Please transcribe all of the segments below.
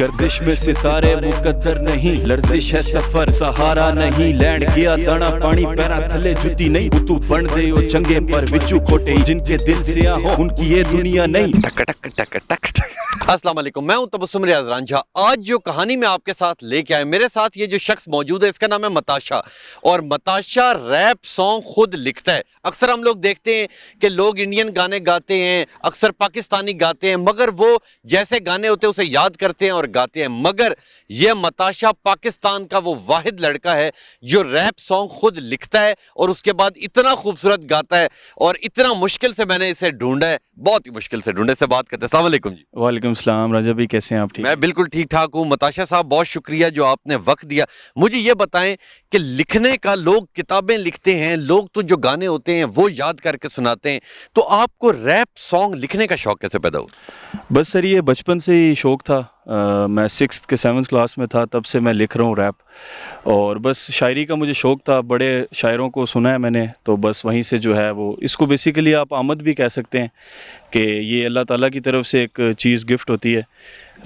گردش میں ستارے مقدر نہیں، لرزش ہے سفر سہارا نہیں، لینڈ گیا دانا پانی پیرا تھلے جتی نہیں، تو بن دے او چنگے پر وچو کھوٹے، جن کے دل سیاہ ہو ان کی یہ دنیا نہیں۔ ٹک ٹک ٹک ٹک ٹک۔ السلام علیکم، میں ہوں تبسم ریاض رانجھا۔ آج جو کہانی میں آپ کے ساتھ لے کے آئے، میرے ساتھ یہ جو شخص موجود ہے اس کا نام ہے متاشا، اور متاشا ریپ سانگ خود لکھتا ہے۔ اکثر ہم لوگ دیکھتے ہیں کہ لوگ انڈین گانے گاتے ہیں، اکثر پاکستانی گاتے ہیں، مگر وہ جیسے گانے ہوتے ہیں اسے یاد کرتے ہیں اور گاتے ہیں، مگر یہ متاشا پاکستان کا وہ واحد لڑکا ہے جو ریپ سانگ خود لکھتا ہے اور اس کے بعد اتنا خوبصورت گاتا ہے، اور اتنا مشکل سے میں نے اسے ڈھونڈا ہے، بہت ہی مشکل سے ڈھونڈے۔ سے بات کرتے ہیں۔ السلام علیکم جی۔ وعلیکم السلام راجہ بھائی، کیسے ہیں آپ؟ ٹھیک؟ میں بالکل ٹھیک ٹھاک ہوں۔ متاشا صاحب بہت شکریہ جو آپ نے وقت دیا۔ مجھے یہ بتائیں کہ لکھنے کا، لوگ کتابیں لکھتے ہیں، لوگ تو جو گانے ہوتے ہیں وہ یاد کر کے سناتے ہیں، تو آپ کو ریپ سانگ لکھنے کا شوق کیسے پیدا ہوا؟ بس سر یہ بچپن سے ہی شوق تھا، میں 6th کے 7th کلاس میں تھا تب سے میں لکھ رہا ہوں ریپ، اور بس شاعری کا مجھے شوق تھا، بڑے شاعروں کو سنا ہے میں نے، تو بس وہیں سے جو ہے وہ اس کو بیسیکلی آپ آمد بھی کہہ سکتے ہیں کہ یہ اللہ تعالیٰ کی طرف سے ایک چیز گفٹ ہوتی ہے۔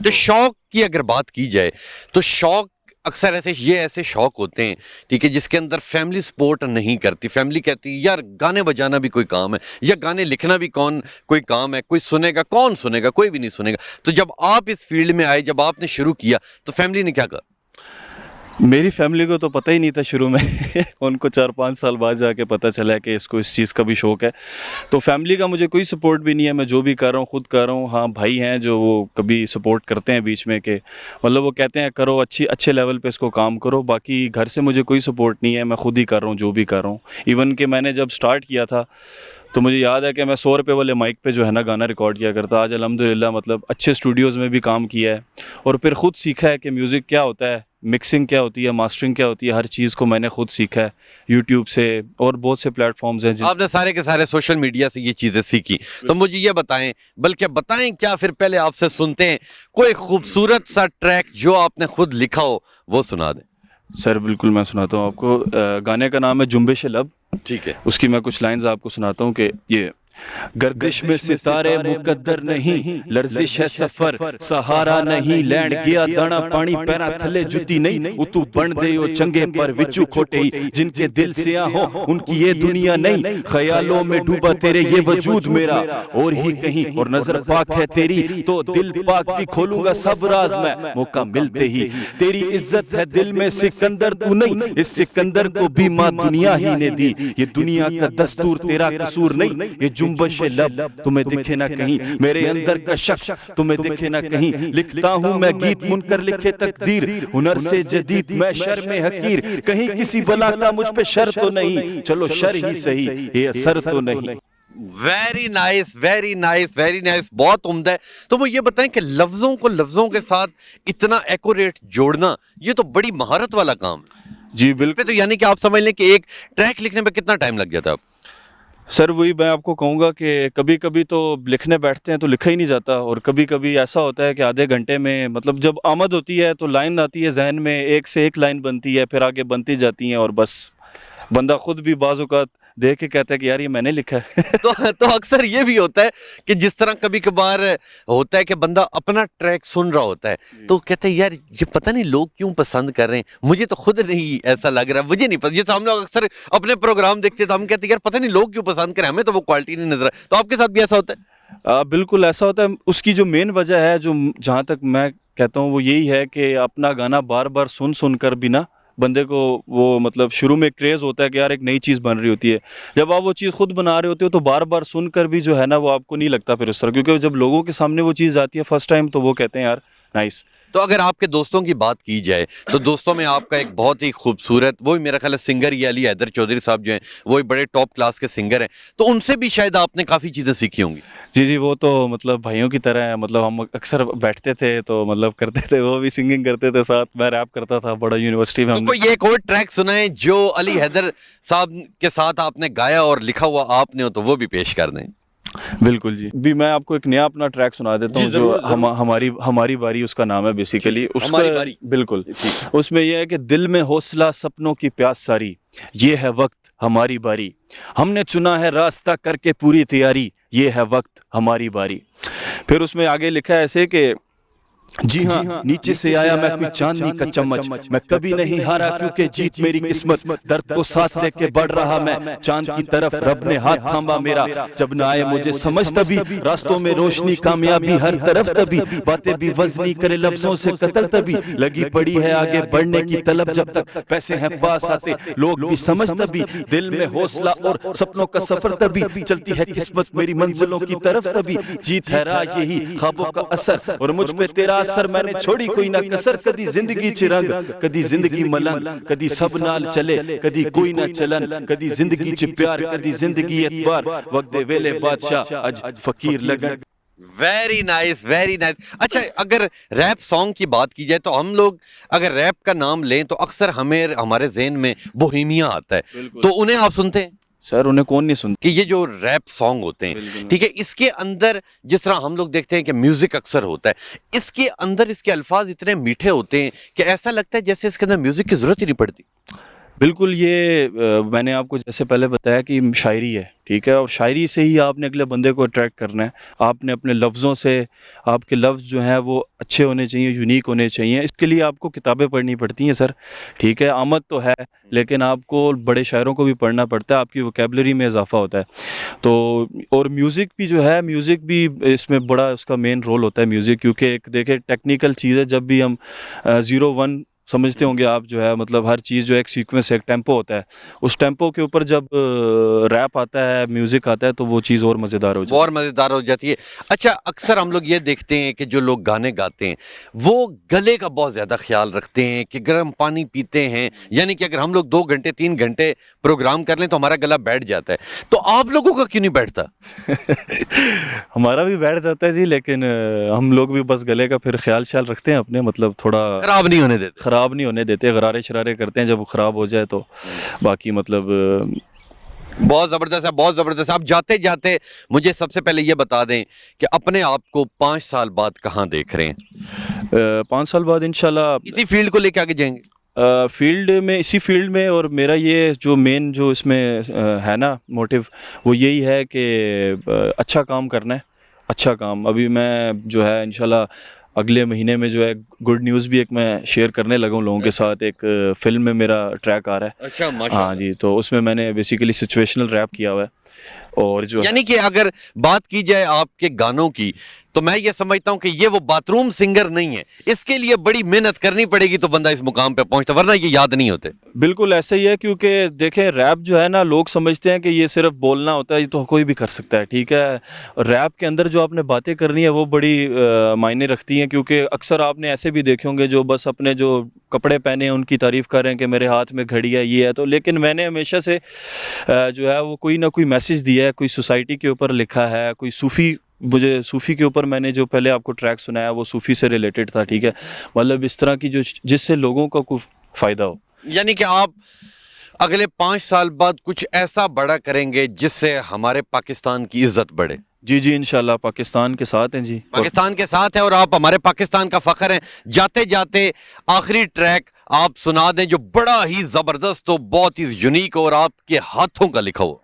تو شوق کی اگر بات کی جائے تو شوق اکثر ایسے شوق ہوتے ہیں، ٹھیک ہے، جس کے اندر فیملی سپورٹ نہیں کرتی، فیملی کہتی ہے یار گانے بجانا بھی کوئی کام ہے، یا گانے لکھنا بھی کوئی کام ہے، کوئی سنے گا، کون سنے گا؟ کوئی بھی نہیں سنے گا۔ تو جب آپ اس فیلڈ میں آئے، جب آپ نے شروع کیا تو فیملی نے کیا کہا؟ میری فیملی کو تو پتہ ہی نہیں تھا شروع میں ان کو 4-5 سال بعد جا کے پتہ چلا کہ اس کو اس چیز کا بھی شوق ہے، تو فیملی کا مجھے کوئی سپورٹ بھی نہیں ہے، میں جو بھی کر رہا ہوں خود کر رہا ہوں۔ ہاں بھائی ہیں جو وہ کبھی سپورٹ کرتے ہیں بیچ میں، کہ مطلب وہ کہتے ہیں کرو، اچھے لیول پہ اس کو کام کرو، باقی گھر سے مجھے کوئی سپورٹ نہیں ہے، میں خود ہی کر رہا ہوں جو بھی کر رہا ہوں۔ ایون کہ میں نے جب سٹارٹ کیا تھا تو مجھے یاد ہے کہ میں 100 روپے والے مائک پہ جو ہے نا گانا ریکارڈ کیا کرتا، آج الحمدللہ مطلب اچھے اسٹوڈیوز میں بھی کام کیا ہے، اور پھر خود سیکھا ہے کہ میوزک کیا ہوتا ہے، مکسنگ کیا ہوتی ہے، ماسٹرنگ کیا ہوتی ہے، ہر چیز کو میں نے خود سیکھا ہے یوٹیوب سے، اور بہت سے پلیٹ فارمز ہیں آپ نے سارے کے سارے سوشل میڈیا سے یہ چیزیں سیکھی، تو مجھے یہ بتائیں، بلکہ بتائیں کیا، پھر پہلے آپ سے سنتے ہیں کوئی خوبصورت سا ٹریک جو آپ نے خود لکھا ہو وہ سنا دیں۔ سر بالکل میں سناتا ہوں آپ کو۔ گانے کا نام ہے جنبش لب، ٹھیک ہے، اس کی میں کچھ لائنز آپ کو سناتا ہوں کہ یہ گردش میں ستارے مقدر نہیں، لرزش ہے سفر سہارا نہیں، لینڈ گیا دانا پانی پیرا تھلے جتی نہیں، تو بن دے او چنگے پر وچو کھوٹے، جن کے دل سیاہ ہو ان کی یہ دنیا نہیں، خیالوں میں ڈوبا تیرے یہ وجود میرا اور ہی کہیں، اور نظر پاک ہے تیری تو دل پاک بھی کھولوں گا سب راز میں موقع ملتے ہی، تیری عزت ہے دل میں سکندر تو نہیں، اس سکندر کو بھی ماں دنیا ہی نے دی، یہ دنیا کا دستور تیرا قصور نہیں، یہ جنبش لب تمہیں دکھے نہ کہیں، میرے اندر کا شخص تمہیں دکھے نہ کہیں، لکھتا ہوں میں گیت منکر لکھے تقدیر، ہنر سے جدید میں شر میں حقیر، کہیں کسی بلا کا مجھ پہ شر تو نہیں، چلو شر ہی صحیح یہ اثر تو نہیں۔ Very nice, very nice, very nice, بہت عمدہ ہے۔ تو وہ یہ بتائیں کہ لفظوں کو لفظوں کے ساتھ اتنا ایکوریٹ جوڑنا یہ تو بڑی مہارت والا کام ہے جی بالکل۔ تو یعنی کہ آپ سمجھ لیں کہ ایک ٹریک لکھنے پہ کتنا ٹائم لگ جاتا ہے آپ؟ سر وہی میں آپ کو کہوں گا کہ کبھی کبھی تو لکھنے بیٹھتے ہیں تو لکھا ہی نہیں جاتا، اور کبھی کبھی ایسا ہوتا ہے کہ آدھے گھنٹے میں مطلب جب آمد ہوتی ہے تو لائن آتی ہے ذہن میں، ایک سے ایک لائن بنتی ہے، پھر آگے بنتی جاتی ہیں، اور بس بندہ خود بھی بعض اوقات دیکھ کے کہتا ہے کہ یار یہ میں نے لکھا ہے۔ تو اکثر یہ بھی ہوتا ہے کہ جس طرح کبھی کبھار ہوتا ہے کہ بندہ اپنا ٹریک سن رہا ہوتا ہے تو کہتا ہے یار یہ پتہ نہیں لوگ کیوں پسند کر رہے ہیں، مجھے تو خود نہیں ایسا لگ رہا، مجھے نہیں پسند۔ جیسے ہم لوگ اکثر اپنے پروگرام دیکھتے تو ہم کہتے ہیں یار پتہ نہیں لوگ کیوں پسند کریں، ہمیں تو وہ کوالٹی نہیں نظر آئی۔ تو آپ کے ساتھ بھی ایسا ہوتا ہے؟ بالکل ایسا ہوتا ہے۔ اس کی جو مین وجہ ہے، جو جہاں تک میں کہتا ہوں وہ یہی ہے کہ اپنا گانا بار بار سن کر بھی نا بندے کو وہ مطلب شروع میں کریز ہوتا ہے کہ یار ایک نئی چیز بن رہی ہوتی ہے، جب آپ وہ چیز خود بنا رہے ہوتے ہو تو بار بار سن کر بھی جو ہے نا وہ آپ کو نہیں لگتا پھر اس طرح، کیونکہ جب لوگوں کے سامنے وہ چیز آتی ہے فرسٹ ٹائم تو وہ کہتے ہیں یار نائس۔ تو اگر آپ کے دوستوں کی بات کی جائے تو دوستوں میں آپ کا ایک بہت ہی خوبصورت، وہی میرا خیال ہے سنگر یہ علی حیدر چودھری صاحب جو ہیں وہی بڑے ٹاپ کلاس کے سنگر ہیں، تو ان سے بھی شاید آپ نے کافی چیزیں سیکھی ہوں گی۔ جی وہ تو مطلب بھائیوں کی طرح ہے، مطلب ہم اکثر بیٹھتے تھے تو مطلب کرتے تھے، وہ بھی سنگنگ کرتے تھے ساتھ، میں ریپ کرتا تھا بڑا یونیورسٹی میں۔ تو کوئی ایک اور ٹریک سنائیں جو علی حیدر صاحب کے ساتھ آپ نے گایا اور لکھا ہوا آپ نے ہو تو وہ بھی پیش کر دیں۔ بالکل جی، بھی میں آپ کو ایک نیا اپنا ٹریک سنا دیتا ہوں جو ہماری باری اس کا نام ہے بیسیکلی، اس کا بالکل اس میں یہ ہے کہ دل میں حوصلہ سپنوں کی پیاس ساری، یہ ہے وقت ہماری باری، ہم نے چنا ہے راستہ کر کے پوری تیاری، یہ ہے وقت ہماری باری۔ پھر اس میں آگے لکھا ہے ایسے کہ جی ہاں نیچے سے آیا میں کوئی چاندنی کا چمچ, میں کبھی نہیں ہارا کیونکہ جیت میری قسمت, درد کو ساتھ لے کے بڑھ رہا میں چاند کی طرف, رب نے ہاتھ تھاما میرا جب نہ آئے مجھے سمجھ تبھی, راستوں میں روشنی کامیابی ہر طرف تبھی, باتیں بھی وزنی کرے لفظوں سے قتل تبھی, لگی پڑی ہے آگے بڑھنے کی طلب جب تک پیسے ہیں پاس آتے لوگ بھی سمجھ تبھی, دل میں حوصلہ اور سپنوں کا سفر تبھی, چلتی ہے قسمت میری منزلوں کی طرف تبھی, جیت ہے راہ یہی خوابوں کا اثر اور مجھ پہ تیرا اثر, میں نے چھوڑی کوئی نہ کسر, کدی زندگی چ رنگ کدی زندگی ملنگ, کدی سب نال چلے کدی کوئی نہ چلن, کدی زندگی چ پیار کدی زندگی اعتبار, وقت دے ویلے بادشاہ اج فقیر لگن. Very nice very nice. اچھا اگر ریپ سانگ کی بات کی جائے تو ہم لوگ اگر ریپ کا نام لیں تو اکثر ہمارے ذہن میں بوہیمیا آتا ہے, تو انہیں آپ سنتے ہیں؟ سر انہیں کون نہیں سنتا کہ یہ جو ریپ سانگ ہوتے ہیں ٹھیک ہے, اس کے اندر جس طرح ہم لوگ دیکھتے ہیں کہ میوزک اکثر ہوتا ہے, اس کے اندر اس کے الفاظ اتنے میٹھے ہوتے ہیں کہ ایسا لگتا ہے جیسے اس کے اندر میوزک کی ضرورت ہی نہیں پڑتی. بالکل, یہ میں نے آپ کو جیسے پہلے بتایا کہ شاعری ہے ٹھیک ہے, اور شاعری سے ہی آپ نے اگلے بندے کو اٹریکٹ کرنا ہے, آپ نے اپنے لفظوں سے, آپ کے لفظ جو ہیں وہ اچھے ہونے چاہیے, یونیک ہونے چاہیے, اس کے لیے آپ کو کتابیں پڑھنی پڑتی ہیں سر ٹھیک ہے, آمد تو ہے لیکن آپ کو بڑے شاعروں کو بھی پڑھنا پڑتا ہے, آپ کی ووکیبلری میں اضافہ ہوتا ہے. تو اور میوزک بھی جو ہے, میوزک بھی اس میں بڑا اس کا مین رول ہوتا ہے میوزک, کیونکہ ایک دیکھیں ٹیکنیکل چیز ہے, جب بھی ہم 0-1 سمجھتے ہوں گے آپ جو ہے, مطلب ہر چیز جو ایک سیکوینس ایک ٹیمپو ہوتا ہے, اس ٹیمپو کے اوپر جب ریپ آتا ہے میوزک آتا ہے تو وہ چیز اور مزیدار ہو جاتی ہے, اور مزیدار ہو جاتی ہے. اچھا اکثر ہم لوگ یہ دیکھتے ہیں کہ جو لوگ گانے گاتے ہیں وہ گلے کا بہت زیادہ خیال رکھتے ہیں کہ گرم پانی پیتے ہیں, یعنی کہ اگر ہم لوگ 2 گھنٹے 3 گھنٹے پروگرام کر لیں تو ہمارا گلا بیٹھ جاتا ہے, تو آپ لوگوں کا کیوں نہیں بیٹھتا؟ ہمارا بھی بیٹھ جاتا ہے جی, لیکن ہم لوگ بھی بس گلے کا پھر خیال رکھتے ہیں اپنے, مطلب تھوڑا خراب نہیں ہونے دیتے, خراب نہیں ہونے دیتے, غرارے شرارے کرتے ہیں, جب خراب ہو جائے تو باقی مطلب بہت زبردست ہے بہت زبردست. آپ جاتے جاتے مجھے سب سے پہلے یہ بتا دیں کہ اپنے آپ کو 5 سال بعد کہاں دیکھ رہے ہیں؟ 5 سال بعد انشاءاللہ اسی فیلڈ کو لے کے آگے جائیں گے؟ فیلڈ میں, اسی فیلڈ میں, اور میرا یہ جو مین جو اس میں ہے نا موٹیو, وہ یہی ہے کہ اچھا کام کرنا ہے, اچھا کام. ابھی میں جو ہے انشاءاللہ اگلے مہینے میں جو ہے گڈ نیوز بھی ایک میں شیئر کرنے لگا ہوں لوگوں کے ساتھ, ایک فلم میں میرا ٹریک آ رہا ہے. اچھا ہاں جی, تو اس میں میں نے بیسیکلی سچویشنل ریپ کیا ہوا ہے, اور جو یعنی کہ اگر بات کی جائے آپ کے گانوں کی تو میں یہ سمجھتا ہوں کہ یہ وہ باتھ روم سنگر نہیں ہے, اس کے لیے بڑی محنت کرنی پڑے گی تو بندہ اس مقام پہ پہنچتا, ورنہ یہ یاد نہیں ہوتے. بالکل ایسا ہی ہے, کیونکہ دیکھیں ریپ جو ہے نا, لوگ سمجھتے ہیں کہ یہ صرف بولنا ہوتا ہے, یہ تو کوئی بھی کر سکتا ہے ٹھیک ہے. ریپ کے اندر جو آپ نے باتیں کرنی ہے وہ بڑی معنی رکھتی ہیں, کیونکہ اکثر آپ نے ایسے بھی دیکھے ہوں گے جو بس اپنے جو کپڑے پہنے ہیں ان کی تعریف کر رہے ہیں کہ میرے ہاتھ میں گھڑی ہے, یہ ہے تو, لیکن میں نے ہمیشہ سے جو ہے وہ کوئی نہ کوئی میسج دیا ہے, کوئی سوسائٹی کے اوپر لکھا ہے, کوئی صوفی, مجھے صوفی کے اوپر میں نے جو پہلے آپ کو ٹریک سنایا وہ صوفی سے ریلیٹڈ تھا ٹھیک ہے, مطلب اس طرح کی جو جس سے لوگوں کا کوئی فائدہ ہو. یعنی کہ آپ اگلے 5 سال بعد کچھ ایسا بڑا کریں گے جس سے ہمارے پاکستان کی عزت بڑھے؟ جی جی انشاءاللہ پاکستان کے ساتھ ہیں جی, پاکستان کے ساتھ ہیں اور آپ ہمارے پاکستان کا فخر ہیں. جاتے جاتے آخری ٹریک آپ سنا دیں جو بڑا ہی زبردست ہو, بہت ہی یونیک ہو اور آپ کے ہاتھوں کا لکھا ہو.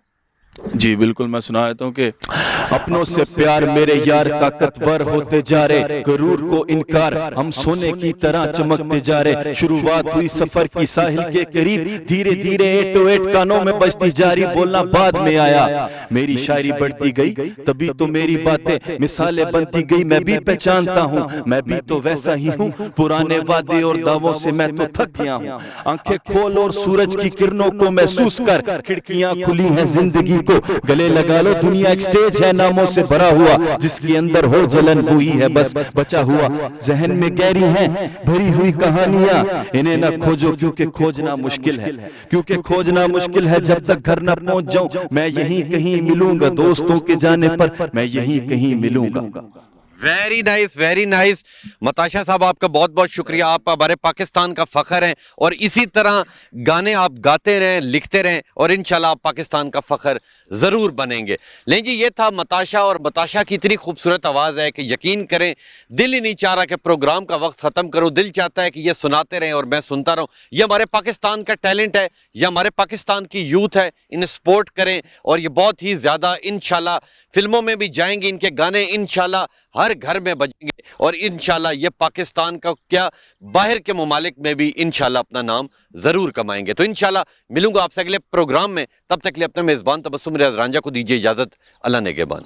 جی بالکل, میں سنا دیتا ہوں کہ اپنوں سے پیار میرے یار طاقتور ہوتے جا رہے, غرور کو انکار ہم سونے کی طرح چمکتے جا رہے. شروعات ہوئی سفر کی ساحل کے قریب, دھیرے دھیرے 808 کانوں میں بجتی جاری, بولنا بعد میں آیا. میری شاعری بڑھتی گئی تبھی تو میری باتیں مثالیں بنتی گئی, میں بھی پہچانتا ہوں میں بھی تو ویسا ہی ہوں, پرانے وعدے اور دعووں سے میں تو تھک گیا ہوں. آنکھیں کھول اور سورج کی کرنوں کو محسوس کر, کھڑکیاں کھلی ہیں زندگی کو گلے لگا لو, دنیا ایک سٹیج ہے ناموں سے بھرا ہوا, جس کے اندر ہو جلن وہی ہے بس بچا ہوا. ذہن میں گہری ہیں بھری ہوئی کہانیاں, انہیں نہ کھوجو کیونکہ کھوجنا مشکل ہے, کیونکہ کھوجنا مشکل ہے. جب تک گھر نہ پہنچ جاؤں میں یہیں کہیں ملوں گا, دوستوں کے جانے پر میں یہیں کہیں ملوں گا. Very nice very nice. متاشا صاحب آپ کا بہت بہت شکریہ, آپ ہمارے پاکستان کا فخر ہیں, اور اسی طرح گانے آپ گاتے رہیں, لکھتے رہیں, اور انشاءاللہ آپ پاکستان کا فخر ضرور بنیں گے. لیں جی, یہ تھا متاشا, اور متاشا کی اتنی خوبصورت آواز ہے کہ یقین کریں دل ہی نہیں چاہ رہا کہ پروگرام کا وقت ختم کروں, دل چاہتا ہے کہ یہ سناتے رہیں اور میں سنتا رہوں. یہ ہمارے پاکستان کا ٹیلنٹ ہے, یہ ہمارے پاکستان کی یوتھ ہے, انہیں سپورٹ کریں, اور یہ بہت ہی زیادہ انشاءاللہ فلموں میں بھی جائیں گے, ان کے گانے انشاءاللہ ہر گھر میں بجیں گے اور انشاءاللہ یہ پاکستان کا کیا باہر کے ممالک میں بھی انشاءاللہ اپنا نام ضرور کمائیں گے. تو انشاءاللہ ملوں گا آپ سے اگلے پروگرام میں. تب تک کے لیے اپنے میزبان تبسم ریاض رانجھا کو دیجیے اجازت. اللہ نگہبان.